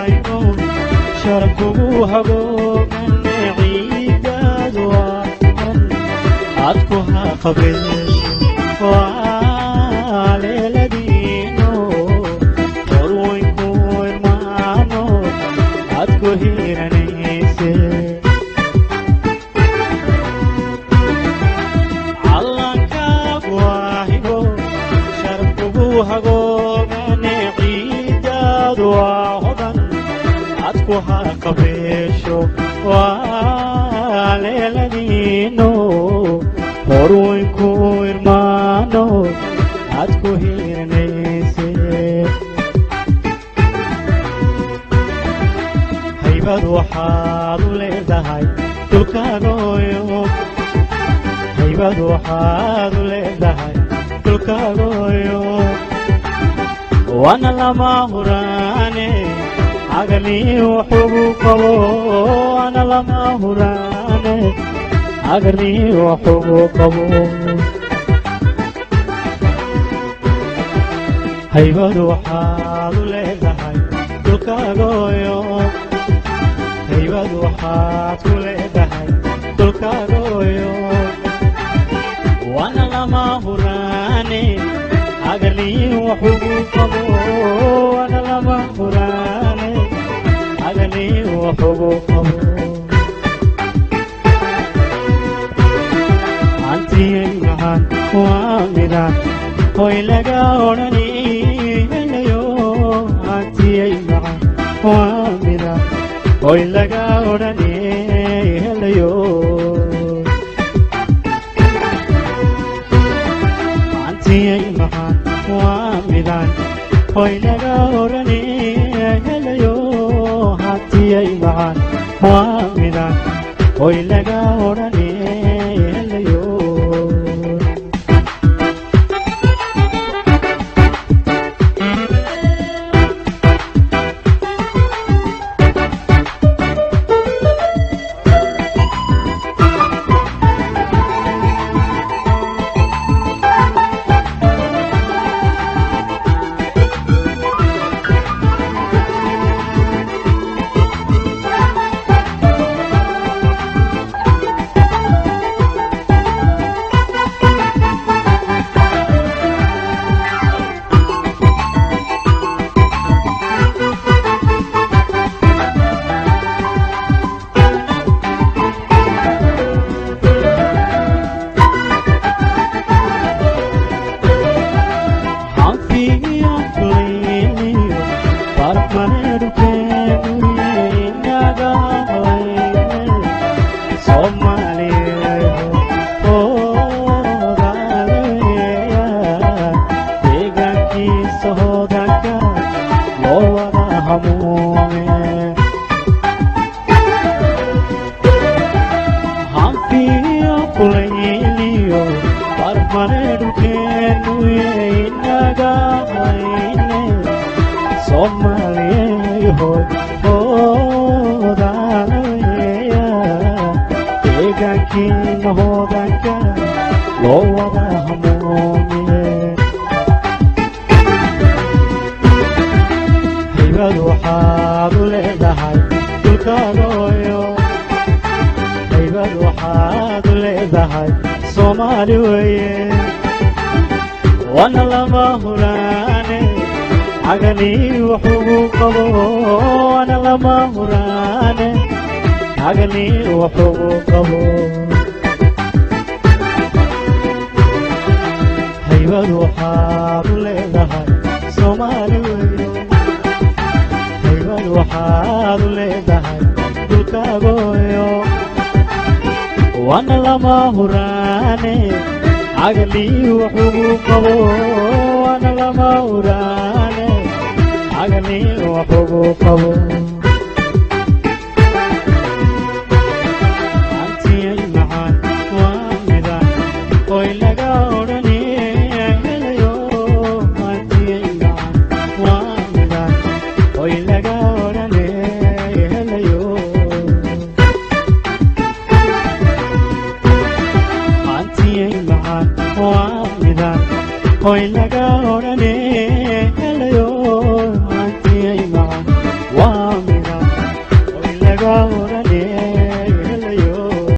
wayno sharafkugu haboogan ciidaad waahan adku ha qabeesho waa leeladiino horweynku irmaano adku hiranayse calankaag waahibo sharafkugu haboogan ciidaad waahodan adku ha qabeesho waa leeladiino horweynku irmaano adku hiranayse haybad waxaad u leedahay dhulkaagoyo haybad waxaad u leedahay dhulkaagoyo waana lama huraane agani wuxuu qabo waana lama huraane agani wuxuu qabo haybad waxaad u leedahay dhulkaagoyo haybad waxaad ku leedahay dhulkaagoyo waana lama huraane agani wuxuu qabo waana lama huraane agani wuxuu qabo antiyan waa midaan hoy laga odhani helayo antiyan waa midaan hoy laga odhani helayo antiyan waa midaan hoy laga odhani helayo antiyan waa midaan hoy laga odhani helayo وانا لما هراني عقلي وحقوقه وانا لما هراني عقلي وحقوقه هيبة وحاب لهاي صومالي هيبة وحاب لهاي دلكاغويو وانا لما هراني عقلي وحقوقه وانا لما هراني عقلي وحقوقه hoy laga orane